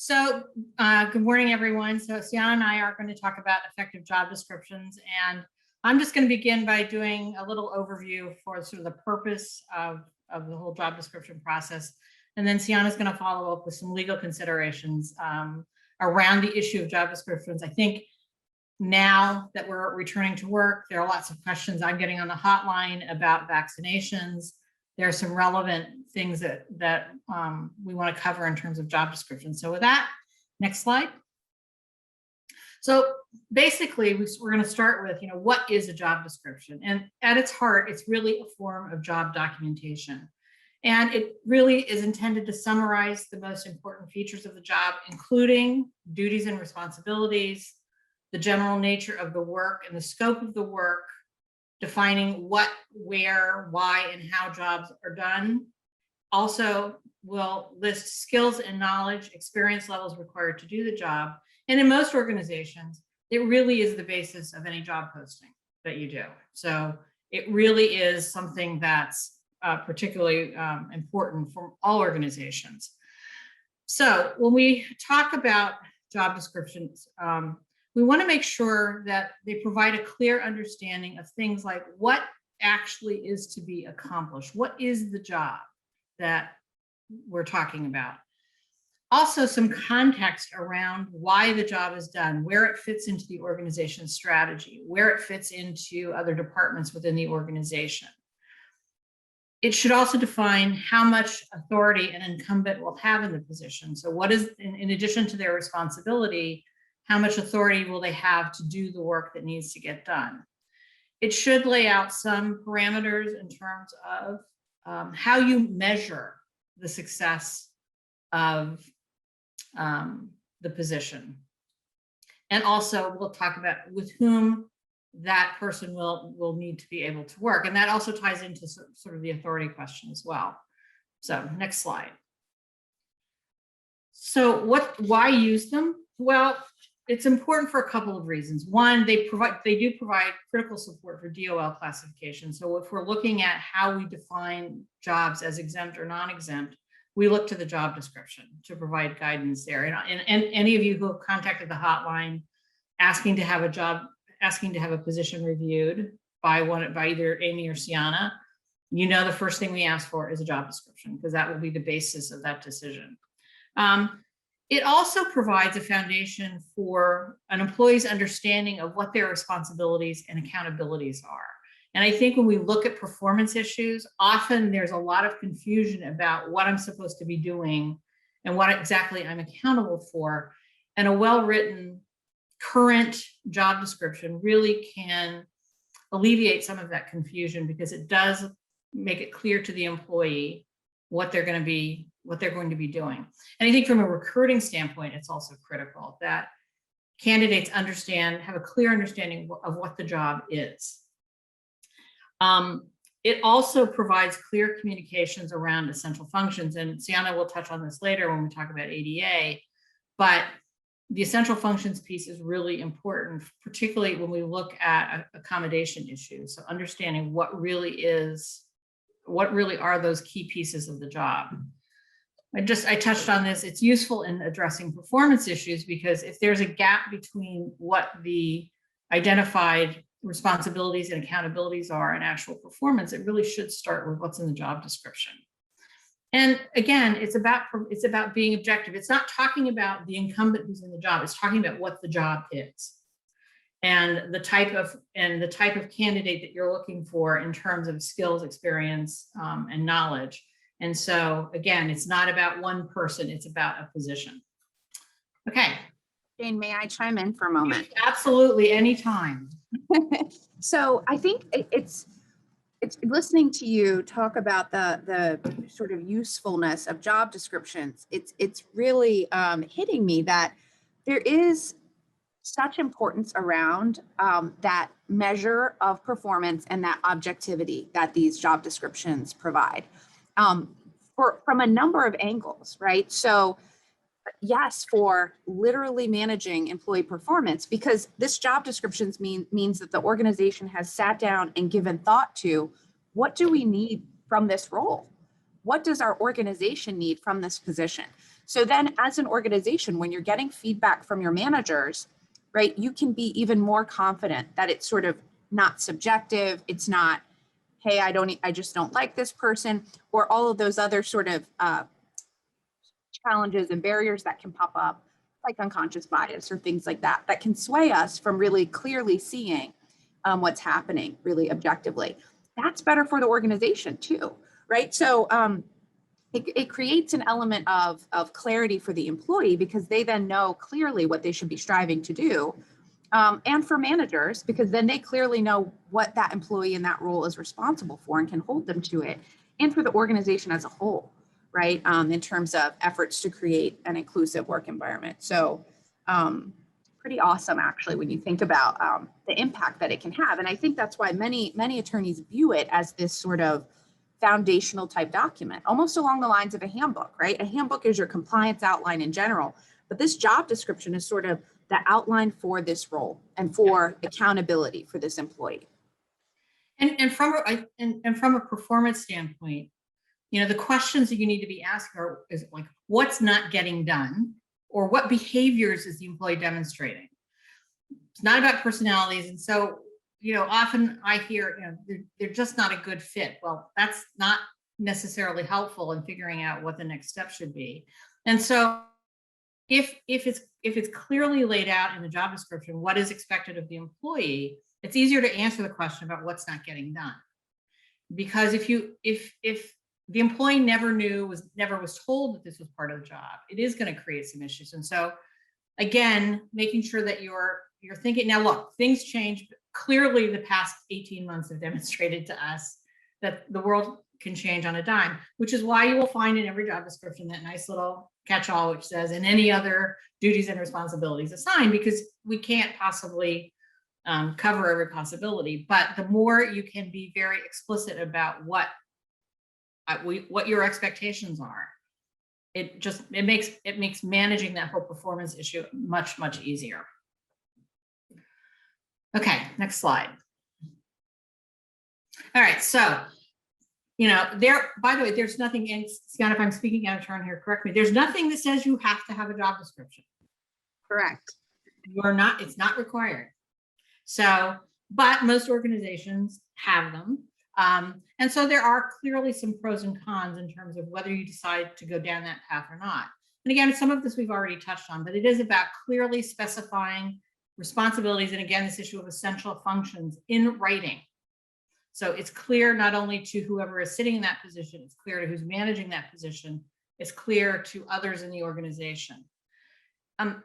Good morning, everyone. So Sienna and I are going to talk about effective job descriptions, and I'm just going to begin by doing a little overview for sort of the purpose of the whole job description process. And then Sienna is going to follow up with some legal considerations around the issue of job descriptions. I think now that we're returning to work, there are lots of questions I'm getting on the hotline about vaccinations. There are some relevant things that we want to cover in terms of job description. So with that, next slide. So basically, we're going to start with, what is a job description? And at its heart, it's really a form of job documentation. And it really is intended to summarize the most important features of the job, including duties and responsibilities, the general nature of the work and the scope of the work, defining what, where, why, and how jobs are done. Also will list skills and knowledge, experience levels required to do the job. And in most organizations, it really is the basis of any job posting that you do. So it really is something that's particularly important for all organizations. So when we talk about job descriptions, we want to make sure that they provide a clear understanding of things like what actually is to be accomplished. What is the job that we're talking about? Also, some context around why the job is done, where it fits into the organization's strategy, where it fits into other departments within the organization. It should also define how much authority an incumbent will have in the position. So what is, in addition to their responsibility, how much authority will they have to do the work that needs to get done? It should lay out some parameters in terms of how you measure the success of the position. And also we'll talk about with whom that person will need to be able to work. And that also ties into sort of the authority question as well. So next slide. So why use them? Well, it's important for a couple of reasons. One, they do provide critical support for DOL classification. So if we're looking at how we define jobs as exempt or non-exempt, we look to the job description to provide guidance there. And any of you who have contacted the hotline asking to have a position reviewed by either Amy or Sienna, the first thing we ask for is a job description, because that will be the basis of that decision. It also provides a foundation for an employee's understanding of what their responsibilities and accountabilities are. And I think when we look at performance issues, often there's a lot of confusion about what I'm supposed to be doing and what exactly I'm accountable for. And a well-written current job description really can alleviate some of that confusion, because it does make it clear to the employee what they're going to be doing. And I think from a recruiting standpoint, it's also critical that candidates have a clear understanding of what the job is. It also provides clear communications around essential functions, and Sienna will touch on this later when we talk about ADA, but the essential functions piece is really important, particularly when we look at accommodation issues. So understanding what really are those key pieces of the job. I touched on this. It's useful in addressing performance issues, because if there's a gap between what the identified responsibilities and accountabilities are and actual performance, it really should start with what's in the job description. And again, it's about being objective. It's not talking about the incumbent who's in the job. It's talking about what the job is and the type of candidate that you're looking for in terms of skills, experience, and knowledge. And so again, it's not about one person, it's about a position. Okay. Jane, may I chime in for a moment? Absolutely, anytime. So I think it's listening to you talk about the sort of usefulness of job descriptions. It's really hitting me that there is such importance around that measure of performance and that objectivity that these job descriptions provide from a number of angles, right? So yes, for literally managing employee performance, because this job descriptions means that the organization has sat down and given thought to, what do we need from this role? What does our organization need from this position? So then as an organization, when you're getting feedback from your managers, right, you can be even more confident that it's sort of not subjective. It's not, hey, I just don't like this person, or all of those other sort of challenges and barriers that can pop up, like unconscious bias or things like that, that can sway us from really clearly seeing what's happening really objectively. That's better for the organization too, right? So it creates an element of clarity for the employee, because they then know clearly what they should be striving to do. And for managers, because then they clearly know what that employee in that role is responsible for and can hold them to it. And for the organization as a whole, right? In terms of efforts to create an inclusive work environment. So pretty awesome, actually, when you think about the impact that it can have. And I think that's why many attorneys view it as this sort of foundational type document, almost along the lines of a handbook, right? A handbook is your compliance outline in general, but this job description is sort of the outline for this role and for accountability for this employee. And from a performance standpoint, the questions that you need to be asking is like, what's not getting done, or what behaviors is the employee demonstrating? It's not about personalities. And so, often I hear, they're just not a good fit. Well, that's not necessarily helpful in figuring out what the next step should be. And so if it's clearly laid out in the job description, what is expected of the employee, it's easier to answer the question about what's not getting done. Because if the employee never was told that this was part of the job, it is going to create some issues. And so again, making sure that you're thinking, now look, things change. Clearly the past 18 months have demonstrated to us that the world can change on a dime, which is why you will find in every job description that nice little catch-all which says, and any other duties and responsibilities assigned, because we can't possibly cover every possibility. But the more you can be very explicit about what your expectations are, it makes managing that whole performance issue much easier. Okay, next slide. All right, so by the way, there's nothing in, Scott, if I'm speaking out of turn here, correct me, there's nothing that says you have to have a job description. Correct. It's not required. So, but most organizations have them. And so there are clearly some pros and cons in terms of whether you decide to go down that path or not. And again, some of this we've already touched on, but it is about clearly specifying responsibilities. And again, this issue of essential functions in writing. So it's clear not only to whoever is sitting in that position, it's clear to who's managing that position, it's clear to others in the organization.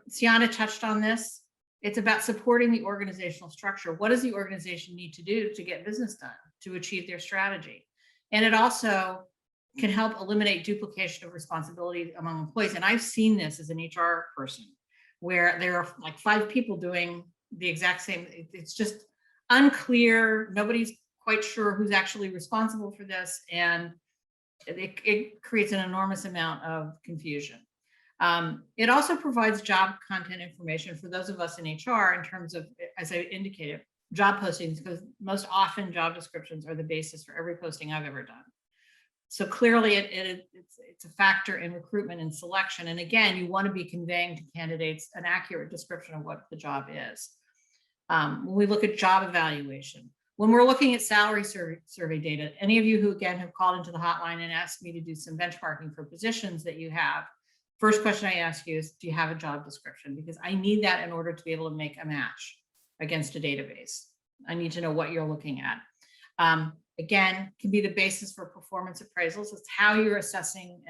Sienna touched on this. It's about supporting the organizational structure. What does the organization need to do to get business done, to achieve their strategy? And it also can help eliminate duplication of responsibility among employees. And I've seen this as an HR person, where there are like 5 people doing the exact same. It's just unclear. Nobody's quite sure who's actually responsible for this. And it creates an enormous amount of confusion. It also provides job content information for those of us in HR in terms of, as I indicated, job postings, because most often job descriptions are the basis for every posting I've ever done. So clearly it's a factor in recruitment and selection. And again, you want to be conveying to candidates an accurate description of what the job is. When we look at job evaluation, when we're looking at salary survey data, any of you who again have called into the hotline and asked me to do some benchmarking for positions that you have, first question I ask you is, do you have a job description? Because I need that in order to be able to make a match against a database. I need to know what you're looking at. Again, can be the basis for performance appraisals. It's how you're assessing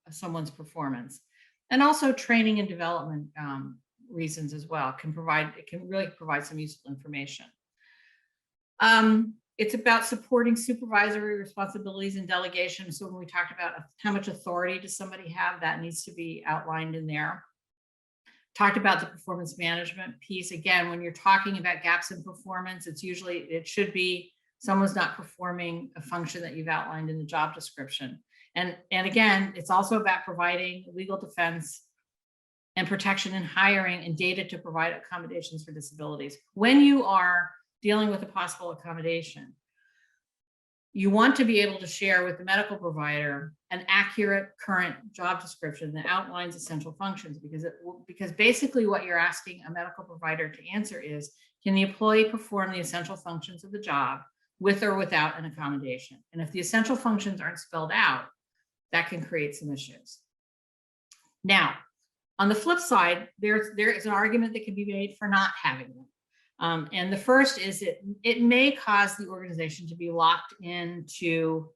someone's performance. And also training and development reasons as well can really provide some useful information. It's about supporting supervisory responsibilities and delegation. So when we talked about how much authority does somebody have, that needs to be outlined in there. Talked about the performance management piece. Again, when you're talking about gaps in performance, it should be someone's not performing a function that you've outlined in the job description. And again, it's also about providing legal defense and protection in hiring and data to provide accommodations for disabilities. When you are dealing with a possible accommodation, you want to be able to share with the medical provider an accurate current job description that outlines essential functions, because basically what you're asking a medical provider to answer is, can the employee perform the essential functions of the job with or without an accommodation? And if the essential functions aren't spelled out, that can create some issues. Now, on the flip side, there is an argument that can be made for not having them. And the first is it may cause the organization to be locked into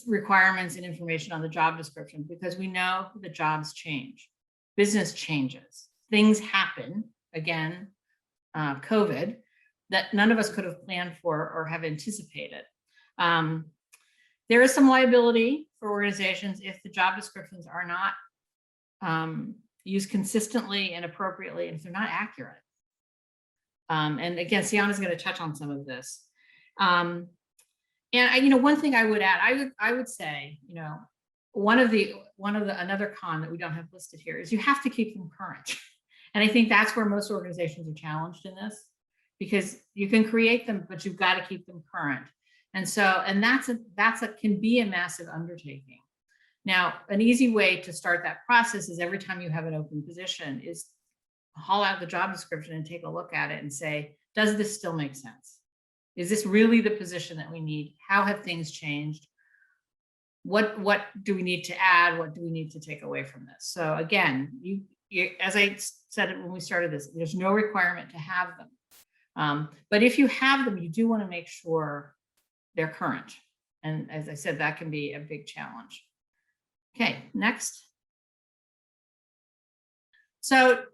requirements and information on the job description, because we know the jobs change, business changes, things happen, again, COVID, that none of us could have planned for or have anticipated. There is some liability for organizations if the job descriptions are not used consistently and appropriately, and if they're not accurate. And again, Sienna's going to touch on some of this. And one thing I would add, I would say, another con that we don't have listed here is you have to keep them current. And I think that's where most organizations are challenged in this, because you can create them, but you've got to keep them current. And that's can be a massive undertaking. Now, an easy way to start that process is every time you have an open position is haul out the job description and take a look at it and say, does this still make sense? Is this really the position that we need? How have things changed? What do we need to add? What do we need to take away from this? So again, you as I said it when we started this, there's no requirement to have them. But if you have them, you do want to make sure they're current. And as I said, that can be a big challenge. Okay, next. So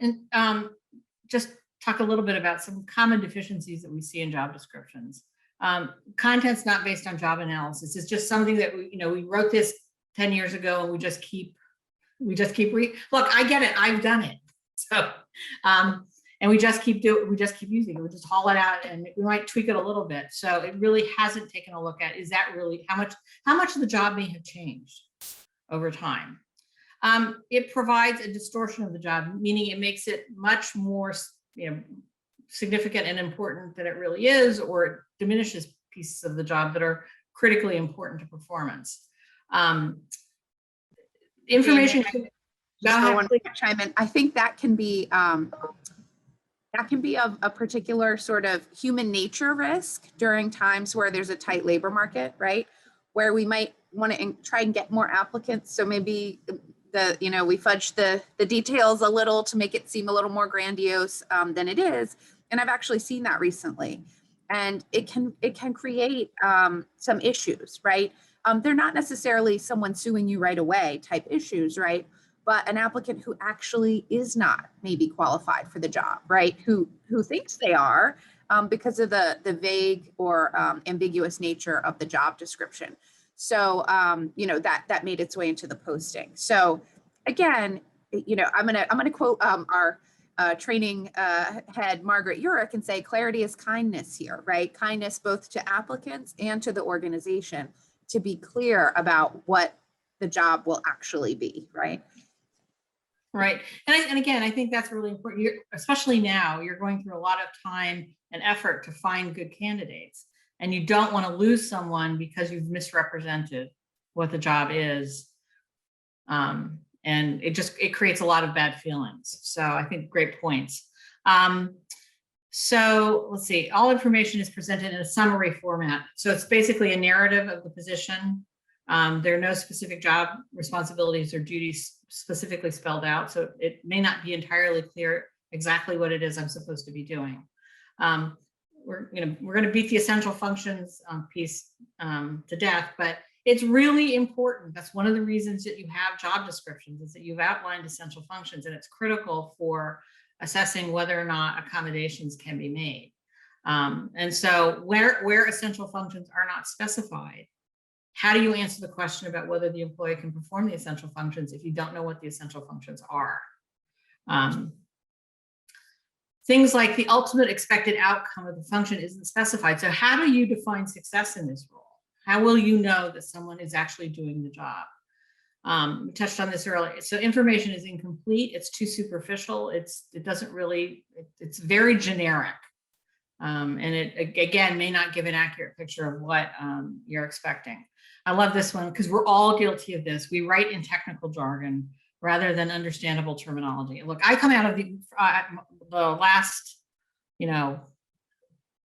just talk a little bit about some common deficiencies that we see in job descriptions. Content's not based on job analysis. It's just something that we wrote this 10 years ago and we just keep look, I get it, I've done it. So and we just keep using it. We just haul it out and we might tweak it a little bit. So it really hasn't taken a look at, is that really how much of the job may have changed over time. It provides a distortion of the job, meaning it makes it much more significant and important than it really is, or it diminishes pieces of the job that are critically important to performance. Information. Chime in. I think that can be a particular sort of human nature risk during times where there's a tight labor market, right? Where we might want to try and get more applicants. So maybe we fudge the details a little to make it seem a little more grandiose than it is. And I've actually seen that recently. And it can create some issues, right? They're not necessarily someone suing you right away type issues, right? But an applicant who actually is not maybe qualified for the job, right? Who thinks they are because of the vague or ambiguous nature of the job description. So, that made its way into the posting. So again, I'm gonna quote our training head, Margaret Urich, and say, clarity is kindness here, right? Kindness both to applicants and to the organization to be clear about what the job will actually be, right? Right. And again, I think that's really important. Especially now, you're going through a lot of time and effort to find good candidates. And you don't want to lose someone because you've misrepresented what the job is. And it creates a lot of bad feelings. So I think great points. So let's see, all information is presented in a summary format. So it's basically a narrative of the position. There are no specific job responsibilities or duties specifically spelled out. So it may not be entirely clear exactly what it is I'm supposed to be doing. We're going to beat the essential functions piece to death, but it's really important. That's one of the reasons that you have job descriptions, is that you've outlined essential functions, and it's critical for assessing whether or not accommodations can be made. And so where essential functions are not specified, how do you answer the question about whether the employee can perform the essential functions if you don't know what the essential functions are? Things like the ultimate expected outcome of the function isn't specified. So how do you define success in this role? How will you know that someone is actually doing the job? We touched on this earlier. So information is incomplete. It's too superficial. It's very generic. And it, again, may not give an accurate picture of what you're expecting. I love this one because we're all guilty of this. We write in technical jargon rather than understandable terminology. Look, I come out of the last,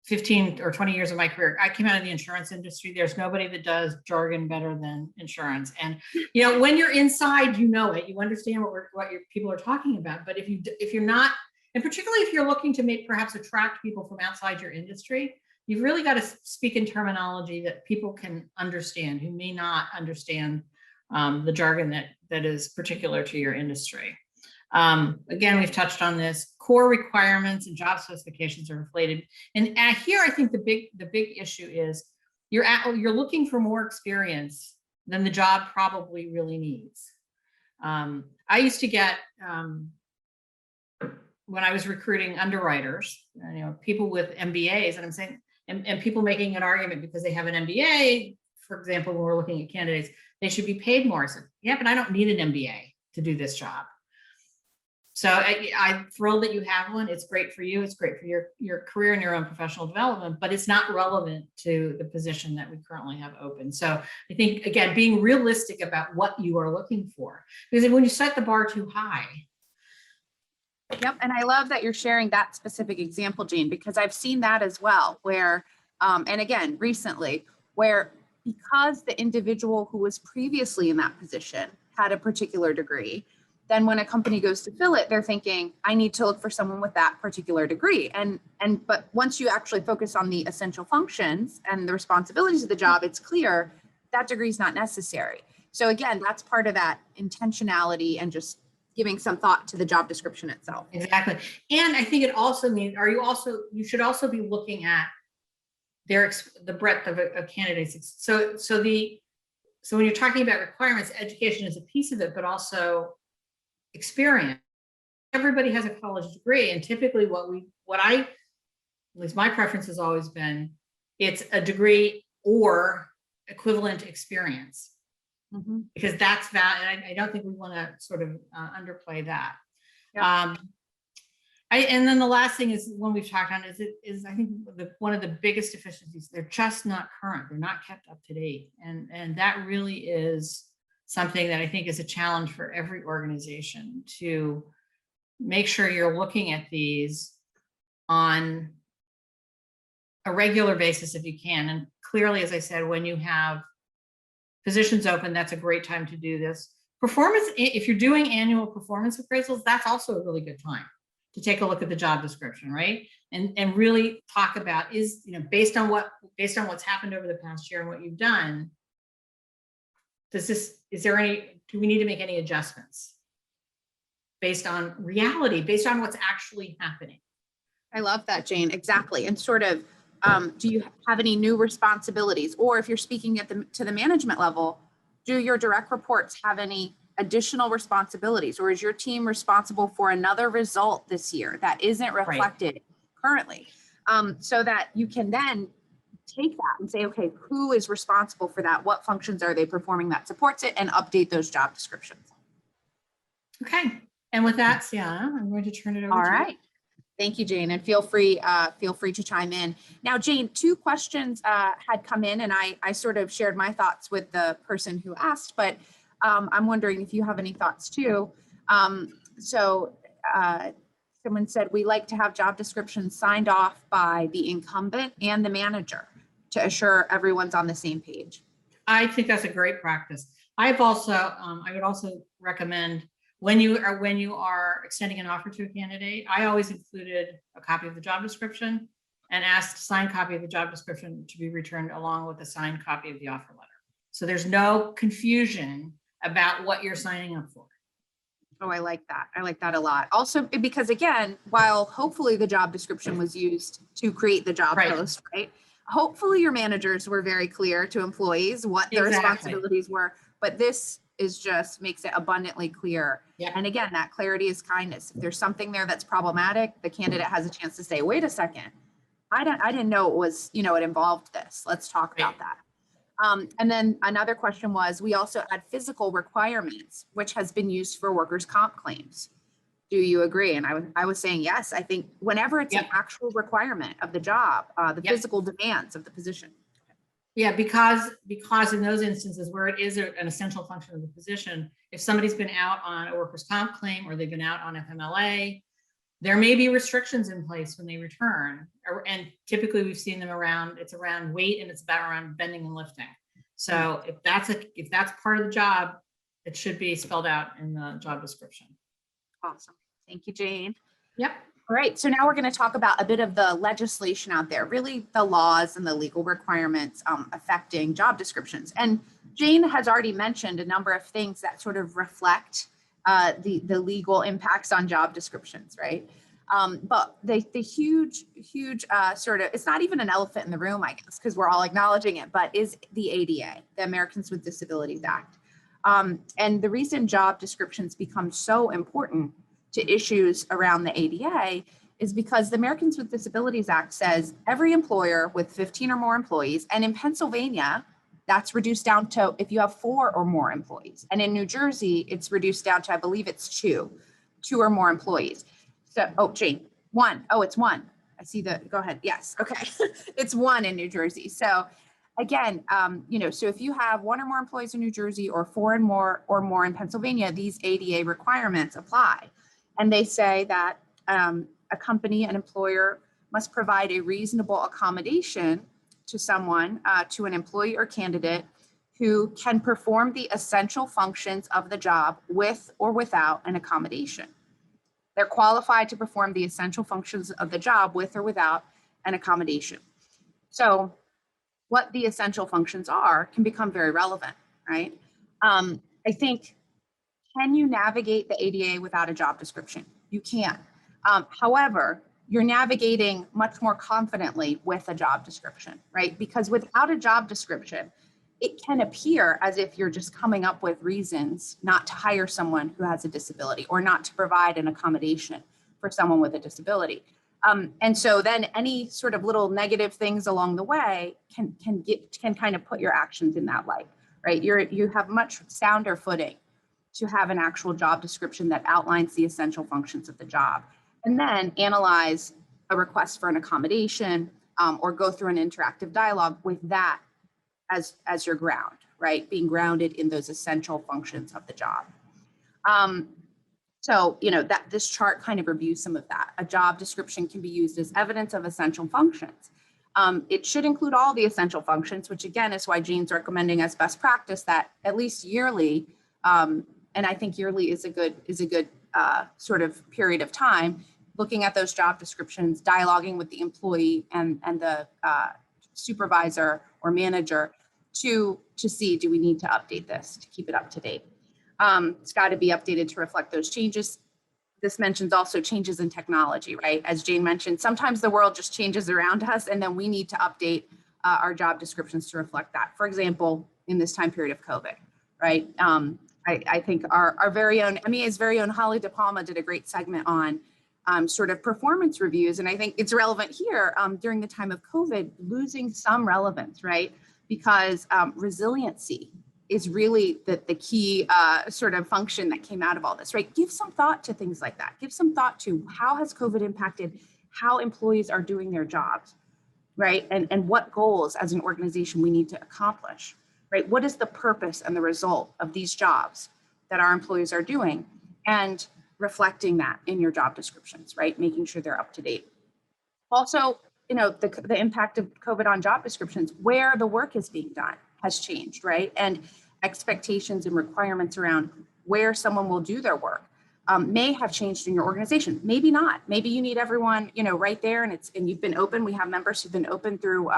15 or 20 years of my career, I came out of the insurance industry. There's nobody that does jargon better than insurance. And, when you're inside, it, you understand what your people are talking about. But if you're not, and particularly if you're looking to perhaps attract people from outside your industry, you've really got to speak in terminology that people can understand who may not understand the jargon that is particular to your industry. Again, we've touched on this. Core requirements and job specifications are inflated. And here, I think the big issue is you're looking for more experience than the job probably really needs. I used to get, when I was recruiting underwriters, people with MBAs, and I'm saying, and people making an argument because they have an MBA, for example, when we're looking at candidates, they should be paid more. I said, yeah, but I don't need an MBA to do this job. So I'm thrilled that you have one. It's great for you. It's great for your career and your own professional development, but it's not relevant to the position that we currently have open. So I think, again, being realistic about what you are looking for, because when you set the bar too high. Yep. And I love that you're sharing that specific example, Jane, because I've seen that as well, where, and again, recently, where because the individual who was previously in that position had a particular degree, then when a company goes to fill it, they're thinking, I need to look for someone with that particular degree. But once you actually focus on the essential functions and the responsibilities of the job, it's clear that degree is not necessary. So again, that's part of that intentionality and just giving some thought to the job description itself. Exactly. And I think it also means, you should also be looking at the breadth of candidates. So when you're talking about requirements, education is a piece of it, but also experience. Everybody has a college degree, and typically at least my preference has always been, it's a degree or equivalent experience. Mm-hmm. Because that's valid. I don't think we want to sort of underplay that. Yep. And then the last thing is one we've talked on is I think one of the biggest deficiencies, they're just not current. They're not kept up to date. And that really is something that I think is a challenge for every organization, to make sure you're looking at these on a regular basis if you can. And clearly, as I said, when you have positions open, that's a great time to do this. Performance, if you're doing annual performance appraisals, that's also a really good time to take a look at the job description, right? And really talk about, based on what's happened over the past year and what you've done, do we need to make any adjustments based on reality, based on what's actually happening? I love that, Jane. Exactly. And sort of, do you have any new responsibilities? Or if you're speaking to the management level, do your direct reports have any additional responsibilities? Or is your team responsible for another result this year that isn't reflected currently? So that you can then take that and say, okay, who is responsible for that? What functions are they performing that supports it, and update those job descriptions? Okay. And with that, Sienna, I'm going to turn it over to you. All right. Thank you, Jane, and feel free to chime in. Now, Jane, 2 questions had come in, and I sort of shared my thoughts with the person who asked, but I'm wondering if you have any thoughts too. Someone said, we like to have job descriptions signed off by the incumbent and the manager to assure everyone's on the same page. I think that's a great practice. I would also recommend, when you are extending an offer to a candidate, I always included a copy of the job description and asked a signed copy of the job description to be returned along with a signed copy of the offer letter. So there's no confusion about what you're signing up for. Oh, I like that. I like that a lot. Also, because again, while hopefully the job description was used to create the job post, right? Hopefully your managers were very clear to employees what their responsibilities were, but this is just makes it abundantly clear. Yeah. And again, that clarity is kindness. If there's something there that's problematic, the candidate has a chance to say, wait a second, I didn't know it was, it involved this. Let's talk about that. And then another question was, we also add physical requirements, which has been used for workers' comp claims. Do you agree? And I was saying, yes, I think whenever it's an Yep. actual requirement of the job, the Yep. physical demands of the position. Yeah, because in those instances where it is an essential function of the position, if somebody's been out on a workers' comp claim or they've been out on FMLA, there may be restrictions in place when they return. And typically we've seen them around, it's around weight and it's about around bending and lifting. So if that's part of the job, it should be spelled out in the job description. Awesome. Thank you, Jane. Yep. All right, so now we're going to talk about a bit of the legislation out there, really the laws and the legal requirements affecting job descriptions. And Jane has already mentioned a number of things that sort of reflect the legal impacts on job descriptions, right? But the huge sort of, it's not even an elephant in the room, I guess, because we're all acknowledging it, but is the ADA, the Americans with Disabilities Act. And the reason job descriptions become so important to issues around the ADA is because the Americans with Disabilities Act says every employer with 15 or more employees, and in Pennsylvania, that's reduced down to if you have 4 or more employees. And in New Jersey, it's reduced down to, I believe it's 2 or more employees. So, oh, Jane, 1. Oh, it's 1. I see go ahead. Yes. Okay. It's 1 in New Jersey. So again, so if you have 1 or more employees in New Jersey or 4 and more in Pennsylvania, these ADA requirements apply. And they say that a company, an employer must provide a reasonable accommodation to someone, to an employee or candidate who can perform the essential functions of the job with or without an accommodation. They're qualified to perform the essential functions of the job with or without an accommodation. So what the essential functions are can become very relevant, right? I think, can you navigate the ADA without a job description? You can. However, you're navigating much more confidently with a job description, right? Because without a job description, it can appear as if you're just coming up with reasons not to hire someone who has a disability or not to provide an accommodation for someone with a disability. And so then any sort of little negative things along the way can kind of put your actions in that light, right? You have much sounder footing to have an actual job description that outlines the essential functions of the job, and then analyze a request for an accommodation or go through an interactive dialogue with that as your ground, right? Being grounded in those essential functions of the job. So, that this chart kind of reviews some of that. A job description can be used as evidence of essential functions. It should include all the essential functions, which again is why Jane's recommending as best practice that at least yearly, and I think yearly is a good sort of period of time, looking at those job descriptions, dialoguing with the employee and the supervisor or manager to see, do we need to update this to keep it up to date? It's got to be updated to reflect those changes. This mentions also changes in technology, right? As Jane mentioned, sometimes the world just changes around us, and then we need to update our job descriptions to reflect that. For example, in this time period of COVID, right? I think our very own, MEA's very own Holly DePalma did a great segment on sort of performance reviews. And I think it's relevant here during the time of COVID, losing some relevance, right? Because resiliency is really the key sort of function that came out of all this, right? Give some thought to things like that. Give some thought to how has COVID impacted how employees are doing their jobs, right? And what goals as an organization we need to accomplish, right? What is the purpose and the result of these jobs that our employees are doing? And reflecting that in your job descriptions, right? Making sure they're up to date. Also, the impact of COVID on job descriptions, where the work is being done has changed, right? And expectations and requirements around where someone will do their work may have changed in your organization. Maybe not. Maybe you need everyone, right there, and you've been open. We have members who've been open through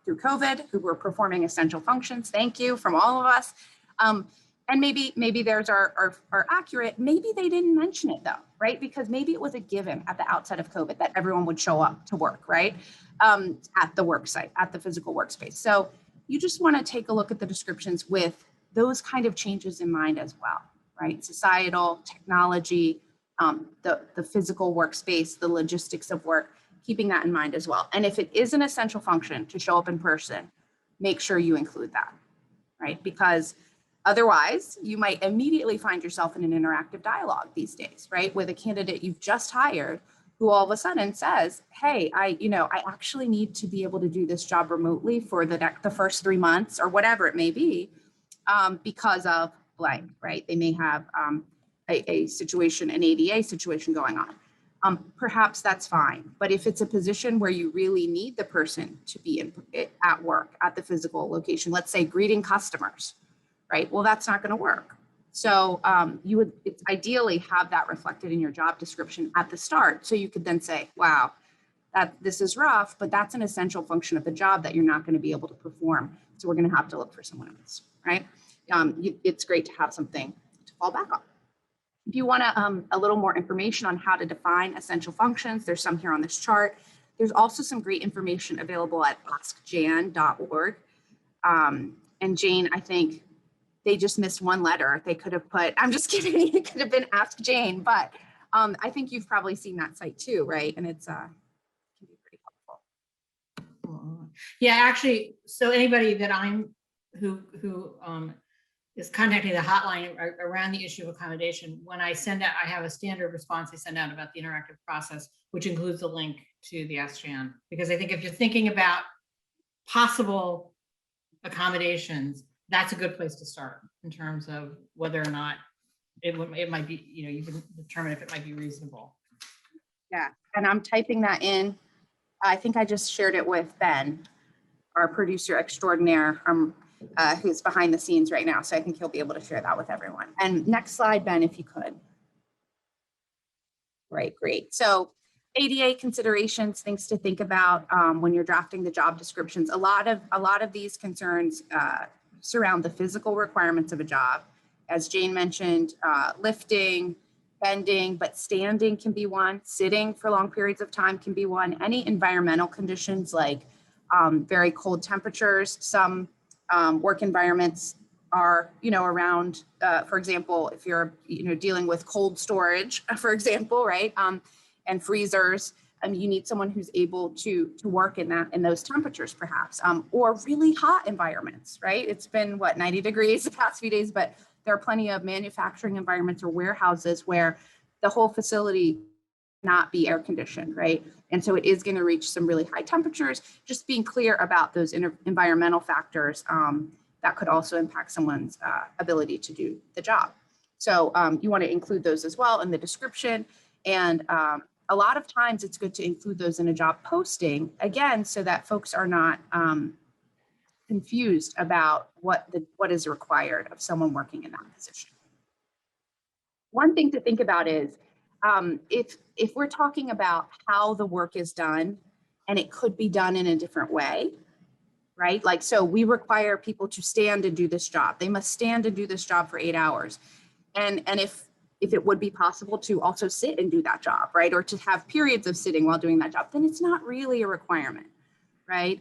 COVID who were performing essential functions. Thank you from all of us. And maybe theirs are accurate. Maybe they didn't mention it though, right? Because maybe it was a given at the outset of COVID that everyone would show up to work, right? At the work site, at the physical workspace. So you just want to take a look at the descriptions with those kind of changes in mind as well, right? Societal, technology, the physical workspace, the logistics of work, keeping that in mind as well. And if it is an essential function to show up in person, make sure you include that, right? Because Otherwise, you might immediately find yourself in an interactive dialogue these days, right? With a candidate you've just hired who all of a sudden says, hey, I actually need to be able to do this job remotely for the first 3 months or whatever it may be, because of blank, right? They may have a situation, an ADA situation going on. Perhaps that's fine. But if it's a position where you really need the person to be at work at the physical location, let's say greeting customers, right? Well, that's not going to work. So you would ideally have that reflected in your job description at the start. So you could then say, wow, this is rough, but that's an essential function of the job that you're not going to be able to perform. So we're going to have to look for someone else, right? It's great to have something to fall back on. If you want a little more information on how to define essential functions, there's some here on this chart. There's also some great information available at askjan.org. And Jane, I think they just missed one letter. They could have put, I'm just kidding, it could have been Ask Jane, but I think you've probably seen that site too, right? And it's can be pretty helpful. Yeah, actually, so anybody that who is contacting the hotline around the issue of accommodation, when I send out, I have a standard response I send out about the interactive process, which includes a link to the Ask Jan. Because I think if you're thinking about possible accommodations, that's a good place to start in terms of whether or not it might be, you can determine if it might be reasonable. Yeah, and I'm typing that in. I think I just shared it with Ben, our producer extraordinaire, who's behind the scenes right now. So I think he'll be able to share that with everyone. And next slide, Ben, if you could. Right, great. So ADA considerations, things to think about when you're drafting the job descriptions. A lot of these concerns surround the physical requirements of a job. As Jane mentioned, lifting, bending, but standing can be one. Sitting for long periods of time can be one. Any environmental conditions like very cold temperatures. Some work environments are, around, for example, if you're, dealing with cold storage, for example, right? And freezers, you need someone who's able to work in those temperatures, perhaps, or really hot environments, right? It's been 90 degrees the past few days, but there are plenty of manufacturing environments or warehouses where the whole facility not be air conditioned, right? And so it is going to reach some really high temperatures. Just being clear about those environmental factors that could also impact someone's ability to do the job. So you want to include those as well in the description. And a lot of times it's good to include those in a job posting, again, so that folks are not confused about what is required of someone working in that position. One thing to think about is if we're talking about how the work is done and it could be done in a different way, right? Like, so we require people to stand and do this job. They must stand and do this job for 8 hours. And if it would be possible to also sit and do that job, right? Or to have periods of sitting while doing that job, then it's not really a requirement, right?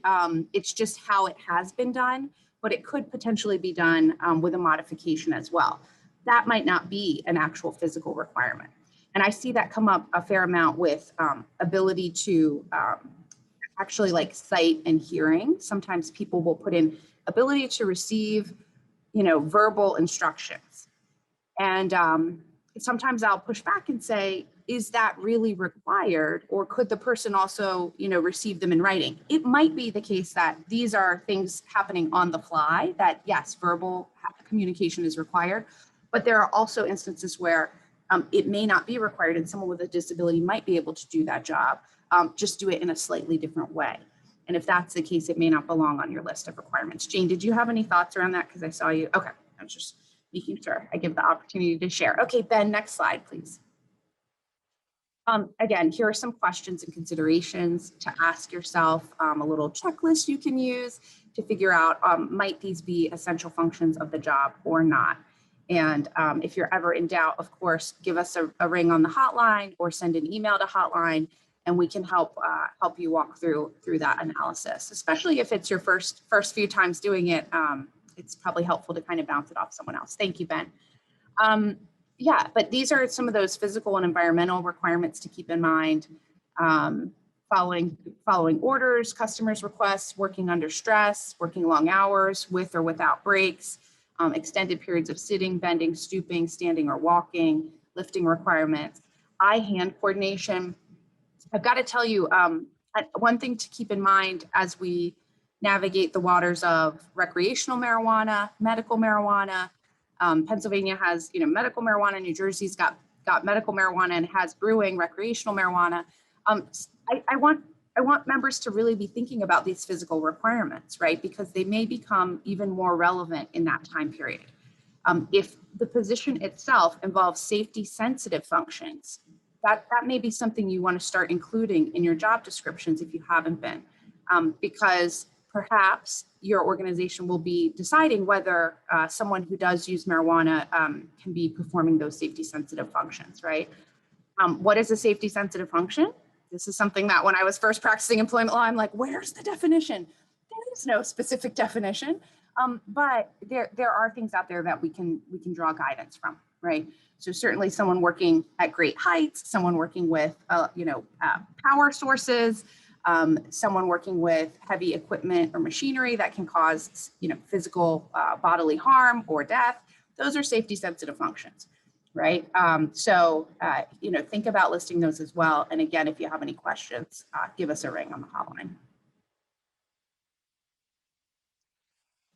It's just how it has been done, but it could potentially be done with a modification as well. That might not be an actual physical requirement. And I see that come up a fair amount with ability to actually like sight and hearing. Sometimes people will put in ability to receive, verbal instructions. And sometimes I'll push back and say, is that really required? Or could the person also, receive them in writing? It might be the case that these are things happening on the fly, that yes, verbal communication is required, but there are also instances where it may not be required and someone with a disability might be able to do that job, just do it in a slightly different way. And if that's the case, it may not belong on your list of requirements. Jane, did you have any thoughts around that? Because I saw you. Okay, I was just making sure I give the opportunity to share. Okay, Ben, next slide, please. Again, here are some questions and considerations to ask yourself, a little checklist you can use to figure out, might these be essential functions of the job or not? And if you're ever in doubt, of course, give us a ring on the hotline or send an email to hotline, and we can help you walk through that analysis. Especially if it's your first few times doing it, it's probably helpful to kind of bounce it off someone else. Thank you, Ben. Yeah, but these are some of those physical and environmental requirements to keep in mind. Following orders, customers' requests, working under stress, working long hours with or without breaks. extended periods of sitting, bending, stooping, standing or walking, lifting requirements, eye-hand coordination. I've got to tell you, one thing to keep in mind as we navigate the waters of recreational marijuana, medical marijuana. Pennsylvania has, medical marijuana. New Jersey's got medical marijuana and has brewing recreational marijuana. I want members to really be thinking about these physical requirements, right? Because they may become even more relevant in that time period. If the position itself involves safety sensitive functions, that may be something you want to start including in your job descriptions if you haven't been, because perhaps your organization will be deciding whether someone who does use marijuana can be performing those safety sensitive functions, right? What is a safety sensitive function? This is something that when I was first practicing employment law, I'm like, where's the definition? There is no specific definition, but there are things out there that we can draw guidance from, right? So certainly someone working at great heights, someone working with, power sources, someone working with heavy equipment or machinery that can cause, physical bodily harm or death. Those are safety sensitive functions, right? Think about listing those as well. And again, if you have any questions, give us a ring on the hotline.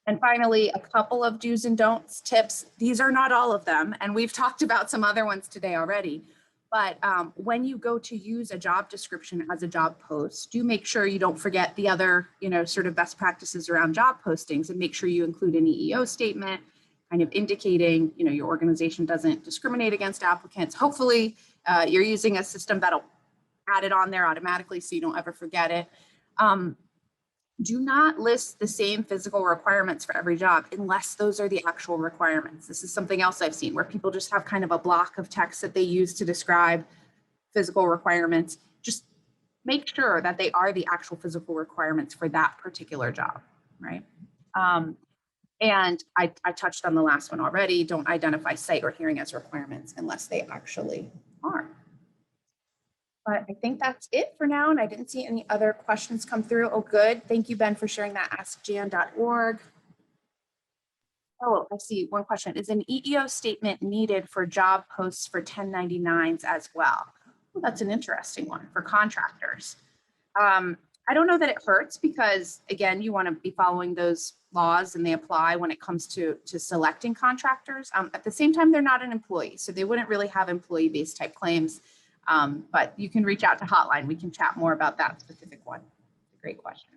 And finally, a couple of do's and don'ts tips. These are not all of them, and we've talked about some other ones today already. But when you go to use a job description as a job post, do make sure you don't forget the other, sort of best practices around job postings, and make sure you include an EEO statement, kind of indicating, your organization doesn't discriminate against applicants. Hopefully, you're using a system that'll add it on there automatically so you don't ever forget it. Do not list the same physical requirements for every job unless those are the actual requirements. This is something else I've seen where people just have kind of a block of text that they use to describe physical requirements. Just make sure that they are the actual physical requirements for that particular job, right? And I touched on the last one already. Don't identify sight or hearing as requirements unless they actually are. But I think that's it for now. And I didn't see any other questions come through. Oh, good. Thank you, Ben, for sharing that askjan.org. Oh, I see one question. Is an EEO statement needed for job posts for 1099s as well? Well, that's an interesting one for contractors. I don't know that it hurts because, again, you want to be following those laws and they apply when it comes to selecting contractors. At the same time, they're not an employee, so they wouldn't really have employee-based type claims. But you can reach out to Hotline. We can chat more about that specific one. It's a great question.